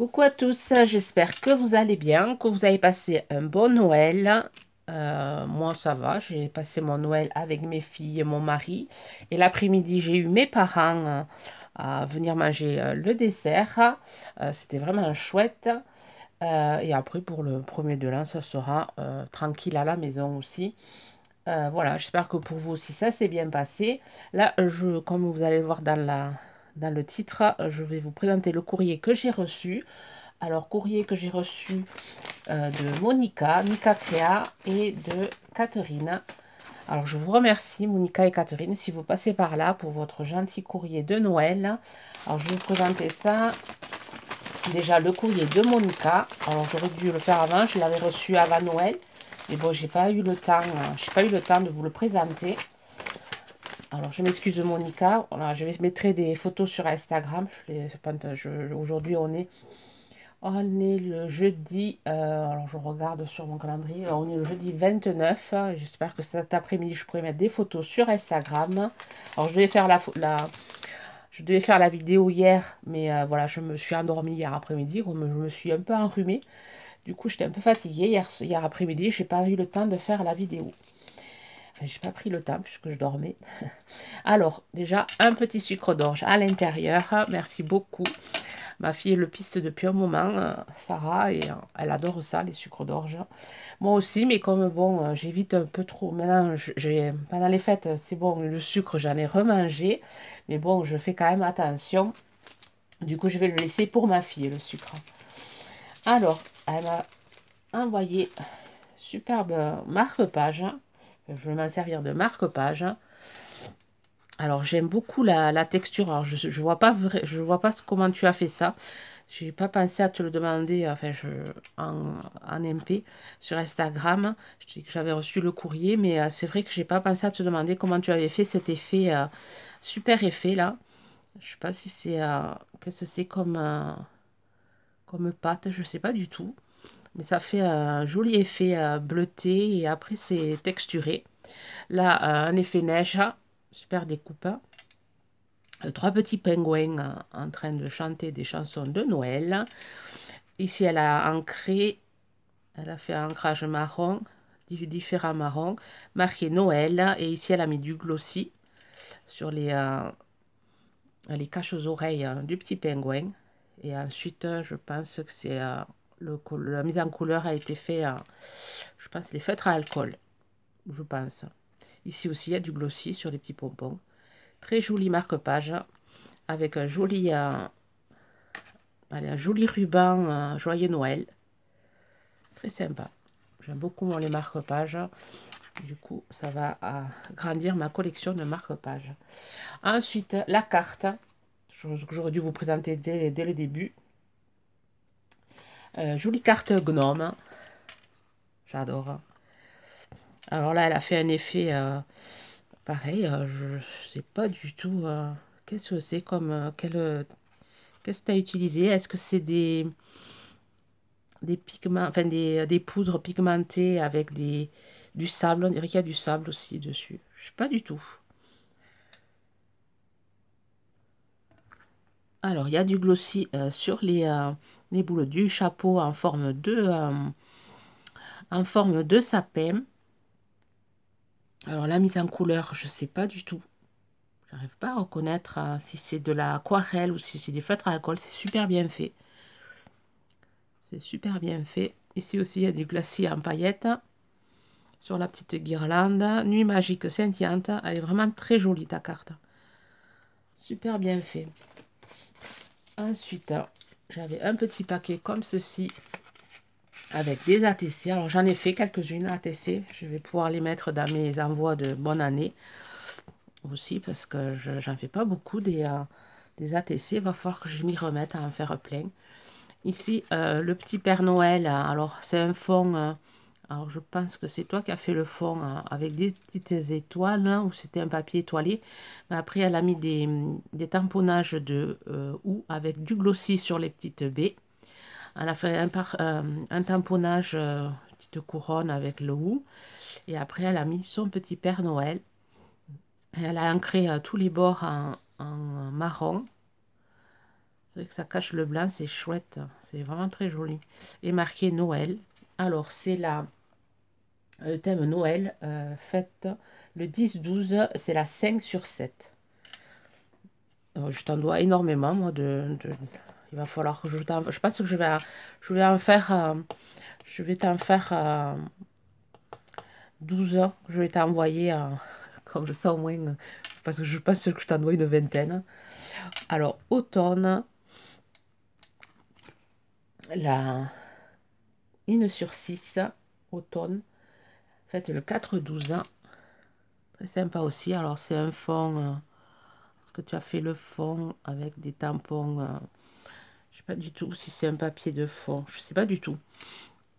Coucou à tous, j'espère que vous allez bien, que vous avez passé un bon Noël. Moi ça va, j'ai passé mon Noël avec mes filles et mon mari. Et l'après-midi, j'ai eu mes parents à venir manger le dessert. C'était vraiment chouette. Et après, pour le premier de l'an, ça sera tranquille à la maison aussi. Voilà, j'espère que pour vous aussi ça s'est bien passé. Là, comme vous allez le voir dans le titre, je vais vous présenter le courrier que j'ai reçu. Alors, courrier que j'ai reçu de Monica, Mika Créa et de Catherine. Alors, je vous remercie, Monica et Catherine, si vous passez par là pour votre gentil courrier de Noël. Alors, je vais vous présenter ça. Déjà, le courrier de Monica. Alors, j'aurais dû le faire avant, je l'avais reçu avant Noël. Mais bon, j'ai pas eu le temps de vous le présenter. Alors, je m'excuse Monica. Voilà, je vais mettre des photos sur Instagram. Aujourd'hui, on est le jeudi, alors je regarde sur mon calendrier, on est le jeudi 29. J'espère que cet après-midi, je pourrai mettre des photos sur Instagram. Alors, je devais faire la vidéo hier, mais voilà, je me suis endormie hier après-midi, je me suis un peu enrhumée. Du coup, j'étais un peu fatiguée hier après-midi, j'ai pas eu le temps de faire la vidéo. Enfin, j'ai pas pris le temps puisque je dormais. Alors, déjà, un petit sucre d'orge à l'intérieur. Merci beaucoup. Ma fille le piste depuis un moment, Sarah, et elle adore ça, les sucres d'orge. Moi aussi, mais comme bon, j'évite un peu trop. Maintenant, pendant les fêtes, c'est bon, le sucre, j'en ai remangé. Mais bon, je fais quand même attention. Du coup, je vais le laisser pour ma fille, le sucre. Alors, elle m'a envoyé superbe marque-page. Je vais m'en servir de marque-page. Alors, j'aime beaucoup la texture. Alors, je vois pas comment tu as fait ça. J'ai pas pensé à te le demander enfin, en MP sur Instagram. Je dis que j'avais reçu le courrier, mais c'est vrai que j'ai pas pensé à te demander comment tu avais fait cet effet, super effet là. Je sais pas si c'est qu'est-ce que c'est comme pâte, je sais pas du tout. Mais ça fait un joli effet bleuté et après c'est texturé. Là, un effet neige, super découpe. Trois petits pingouins en train de chanter des chansons de Noël. Ici, elle a fait un ancrage marron, différents marrons, marqué Noël. Et ici, elle a mis du glossy sur les caches aux oreilles du petit pingouin. Et ensuite, je pense que c'est la mise en couleur a été faite, je pense, les feutres à alcool, je pense. Ici aussi, il y a du glossy sur les petits pompons. Très joli marque-page avec un joli ruban Joyeux Noël. Très sympa. J'aime beaucoup les marque-pages. Du coup, ça va agrandir ma collection de marque-pages. Ensuite, la carte. J'aurais dû vous présenter dès le début. Jolie carte gnome. J'adore. Alors là, elle a fait un effet pareil. Je ne sais pas du tout qu'est-ce que c'est comme... qu'est-ce que tu as utilisé? Est-ce que c'est des pigments, enfin des poudres pigmentées avec du sable? On dirait qu'il y a du sable aussi dessus. Je sais pas du tout. Alors, il y a du glossy sur les boules du chapeau en forme de sapin. Alors, la mise en couleur, je sais pas du tout. J'arrive pas à reconnaître si c'est de l'aquarelle ou si c'est des feutres à alcool. C'est super bien fait. C'est super bien fait. Ici aussi, il y a du glacis en paillettes sur la petite guirlande. Nuit magique scintillante. Elle est vraiment très jolie, ta carte. Super bien fait. Ensuite, j'avais un petit paquet comme ceci avec des ATC. Alors, j'en ai fait quelques-unes ATC. Je vais pouvoir les mettre dans mes envois de bonne année aussi parce que j'en fais pas beaucoup des ATC. Il va falloir que je m'y remette à en faire plein. Ici, le petit Père Noël. Alors, c'est un fond. Alors, je pense que c'est toi qui as fait le fond avec des petites étoiles, hein, ou c'était un papier étoilé. Mais après, elle a mis des tamponnages de houx avec du glossy sur les petites baies. Elle a fait un tamponnage, petite couronne avec le houx. Et après, elle a mis son petit Père Noël. Et elle a ancré tous les bords en marron. C'est vrai que ça cache le blanc, c'est chouette. C'est vraiment très joli. Et marqué Noël. Alors, c'est là le thème Noël. Fête le 10-12, c'est la 5/7. Je t'en dois énormément, moi, il va falloir que je t'en... Je pense que je vais en faire... je vais t'en faire 12 ans. Je vais t'envoyer comme ça au moins... parce que je pense que je t'envoie une vingtaine. Alors, automne... La 1/6, automne, faites le 4/12, très sympa aussi. Alors c'est un fond, est-ce que tu as fait le fond avec des tampons, je sais pas du tout si c'est un papier de fond, je sais pas du tout.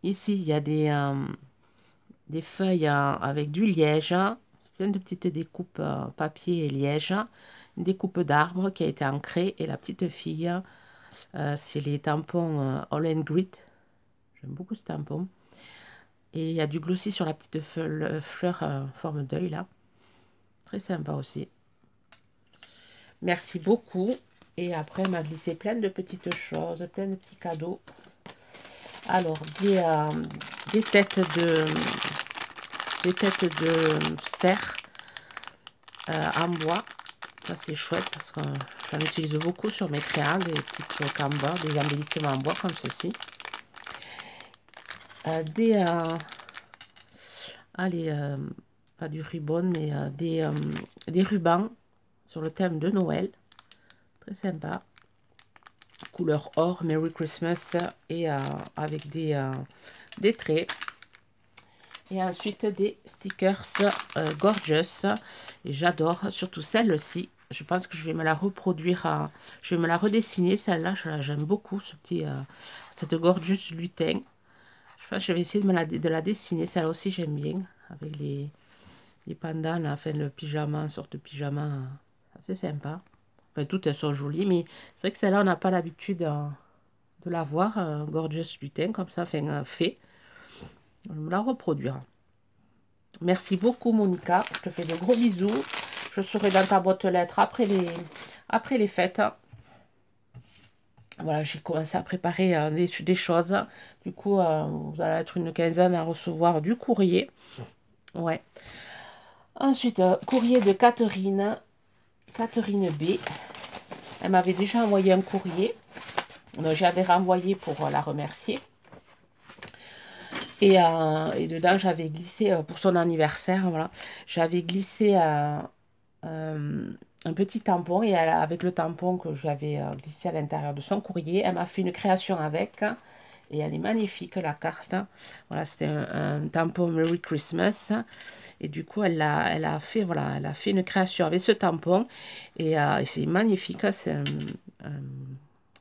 Ici il y a des feuilles avec du liège, plein de petites découpes papier et liège, une découpe d'arbre qui a été ancrée, et la petite fille, c'est les tampons All and Grit. J'aime beaucoup ce tampon. Et il y a du glossy sur la petite fleur forme d'œil là. Très sympa aussi. Merci beaucoup. Et après, elle m'a glissé plein de petites choses, plein de petits cadeaux. Alors, des têtes de cerf en bois. Ça, c'est chouette parce que j'en utilise beaucoup sur mes triangles, des petites cambards, des embellissements en bois comme ceci. Allez, pas du ribbon, mais des rubans sur le thème de Noël. Très sympa. Couleur or, Merry Christmas, et avec des traits. Et ensuite des stickers gorgeous. Et j'adore, surtout celle-ci. Je pense que je vais me la reproduire, je vais me la redessiner, celle-là. J'aime beaucoup, cette gorgeous lutin. Je pense que je vais essayer de la dessiner. Celle-là aussi, j'aime bien. Avec les pandas, là, enfin, le pyjama, une sorte de pyjama assez sympa. Enfin, toutes elles sont jolies, mais c'est vrai que celle-là, on n'a pas l'habitude de la voir. Gorgeous lutin, comme ça, enfin, fait. Je vais me la reproduire. Merci beaucoup, Monica. Je te fais de gros bisous. Je serai dans ta boîte lettres après les fêtes. Voilà, j'ai commencé à préparer des choses. Du coup, vous allez être une quinzaine à recevoir du courrier. Ouais. Ensuite, courrier de Catherine B. Elle m'avait déjà envoyé un courrier. Donc, j'avais renvoyé pour la remercier. Et dedans, j'avais glissé, pour son anniversaire, voilà, j'avais glissé un petit tampon. Et avec le tampon que j'avais glissé à l'intérieur de son courrier, elle m'a fait une création avec. Et elle est magnifique, la carte. Voilà, c'était un tampon Merry Christmas. Et du coup, elle a fait une création avec ce tampon. Et c'est magnifique. C'est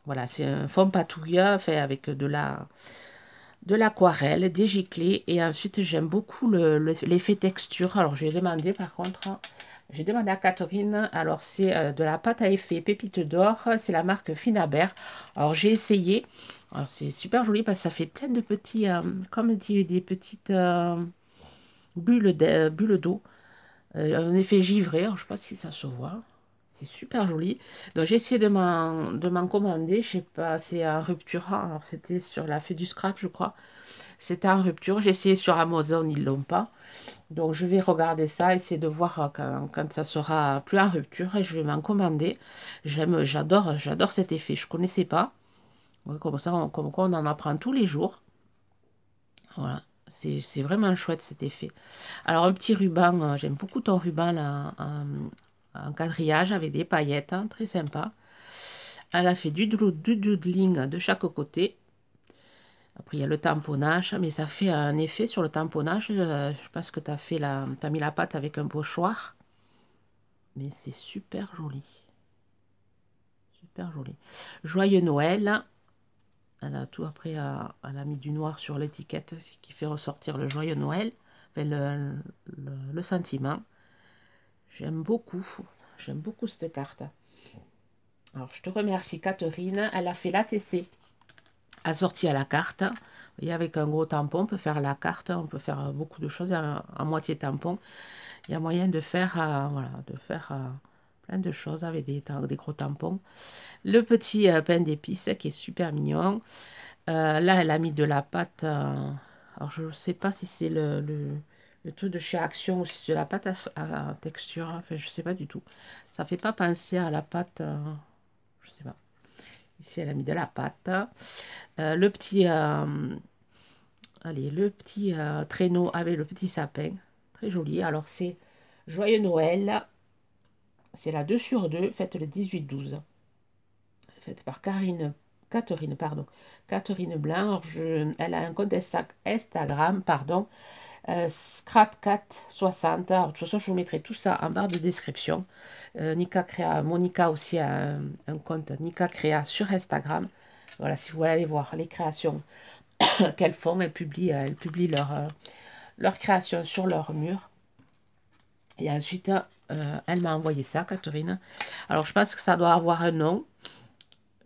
voilà, c'est un fond patouille fait avec de l'aquarelle, des giclées. Et ensuite, j'aime beaucoup l'effet texture. Alors, j'ai demandé, par contre, j'ai demandé à Catherine. Alors, c'est de la pâte à effet pépite d'or. C'est la marque Finabert. Alors, j'ai essayé. Alors, c'est super joli parce que ça fait plein de petits, comme des petites bulles d'eau. Un effet givré. Alors, je ne sais pas si ça se voit. C'est super joli. Donc, j'ai essayé de m'en commander. Je sais pas, c'est en rupture. Alors, c'était sur la fée du scrap, je crois. C'était en rupture. J'ai essayé sur Amazon, ils ne l'ont pas. Donc, je vais regarder ça, essayer de voir quand ça sera plus en rupture. Et je vais m'en commander. J'adore cet effet. Je ne connaissais pas. Ouais, comme quoi, on en apprend tous les jours. Voilà. C'est vraiment chouette cet effet. Alors, un petit ruban. J'aime beaucoup ton ruban là, en quadrillage avec des paillettes. Hein, très sympa. Elle a fait du doodling de chaque côté. Après, il y a le tamponnage, mais ça fait un effet sur le tamponnage. Je pense que tu as mis la pâte avec un pochoir. Mais c'est super joli. Super joli. Joyeux Noël. Elle a tout après, elle a mis du noir sur l'étiquette, ce qui fait ressortir le Joyeux Noël. Enfin, le sentiment. J'aime beaucoup cette carte. Alors, je te remercie, Catherine. Elle a fait l'ATC assortie à la carte. Vous voyez, avec un gros tampon, on peut faire la carte. On peut faire beaucoup de choses en moitié tampon. Il y a moyen de faire, voilà, plein de choses avec des gros tampons. Le petit pain d'épices qui est super mignon. Là, elle a mis de la pâte. Alors, je ne sais pas si c'est le truc de chez Action ou si c'est la pâte à texture. Enfin, je ne sais pas du tout. Ça ne fait pas penser à la pâte. Je ne sais pas. Ici, elle a mis de la pâte. Le petit, allez, le petit traîneau avec le petit sapin. Très joli. Alors, c'est Joyeux Noël. C'est la 2 sur 2, faite le 18-12. Faite par Catherine, pardon. Catherine Blanc. Alors, elle a un compte Instagram, pardon. Scrap460. Alors, de toute façon, je vous mettrai tout ça en barre de description. Nika Créa, Monica aussi a un compte Nika Créa sur Instagram. Voilà, si vous voulez aller voir les créations qu'elles font, elles publient leurs créations sur leur mur. Et ensuite, elle m'a envoyé ça, Catherine. Alors, je pense que ça doit avoir un nom.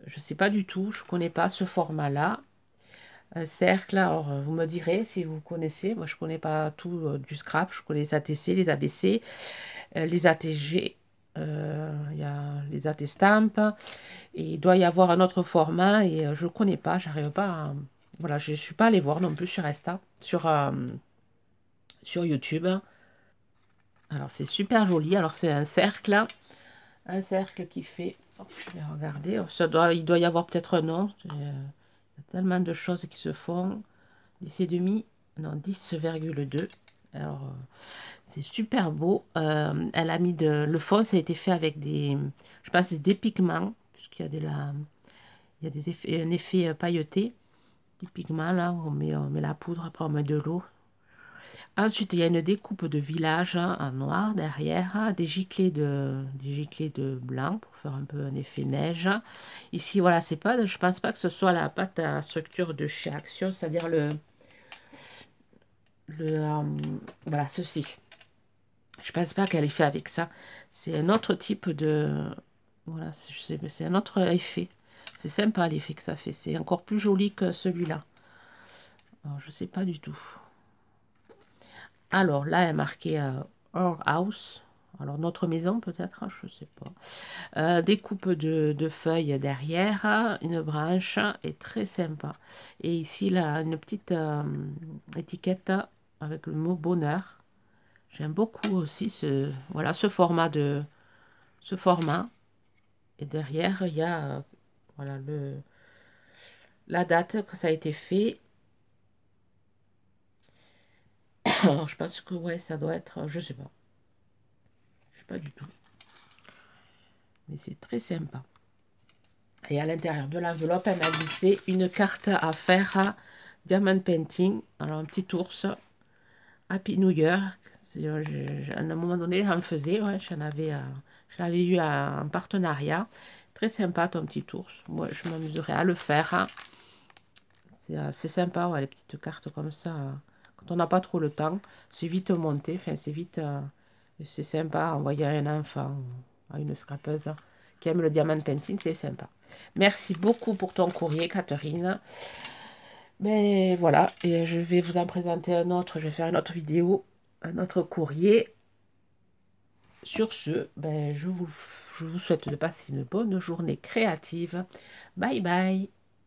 Je ne sais pas du tout, je ne connais pas ce format-là. Un cercle, alors vous me direz si vous connaissez. Moi, je ne connais pas tout du scrap. Je connais les ATC, les ABC, les ATG. Il y a les AT Stamp. Et il doit y avoir un autre format et je ne connais pas. J'arrive pas à... Voilà, je ne suis pas allée voir non plus sur Insta, sur YouTube. Alors, c'est super joli. Alors, c'est un cercle. Un cercle qui fait... Regardez, il doit y avoir peut-être un nom. Il y a tellement de choses qui se font. 10,5, non, 10,2. Alors, c'est super beau. Elle a mis le fond, ça a été fait avec je pense, des pigments, puisqu'il y a il y a des effets, un effet pailleté. Des pigments, là, on met la poudre, après on met de l'eau. Ensuite, il y a une découpe de village en noir derrière, des giclées de blanc pour faire un peu un effet neige. Ici, voilà, c'est pas, je pense pas que ce soit la pâte à structure de chez Action, c'est-à-dire voilà, ceci. Je pense pas qu'elle est fait avec ça. C'est un autre type de... Voilà, c'est un autre effet. C'est sympa l'effet que ça fait. C'est encore plus joli que celui-là. Alors, je sais pas du tout. Alors, là, elle est marquée Our House. Alors, notre maison, peut-être, je sais pas. Découpe de feuilles derrière, une branche, est très sympa. Et ici, là, une petite étiquette avec le mot bonheur. J'aime beaucoup aussi voilà, ce format. Et derrière, il y a voilà, la date que ça a été fait. Alors, je pense que ouais, ça doit être, je sais pas. Je sais pas du tout. Mais c'est très sympa. Et à l'intérieur de l'enveloppe, elle m'a glissé une carte à faire à Diamond Painting. Alors, un petit ours. Happy New Year. À un moment donné, j'en faisais. Ouais, je l'avais eu en partenariat. Très sympa ton petit ours. Moi, je m'amuserais à le faire. Hein. C'est sympa, ouais, les petites cartes comme ça. Quand on n'a pas trop le temps, c'est vite monté. Enfin, c'est vite... c'est sympa envoyer à un enfant, à une scrapeuse qui aime le diamant painting, c'est sympa. Merci beaucoup pour ton courrier, Catherine. Mais voilà, et je vais vous en présenter un autre. Je vais faire une autre vidéo, un autre courrier. Sur ce, je vous souhaite de passer une bonne journée créative. Bye bye.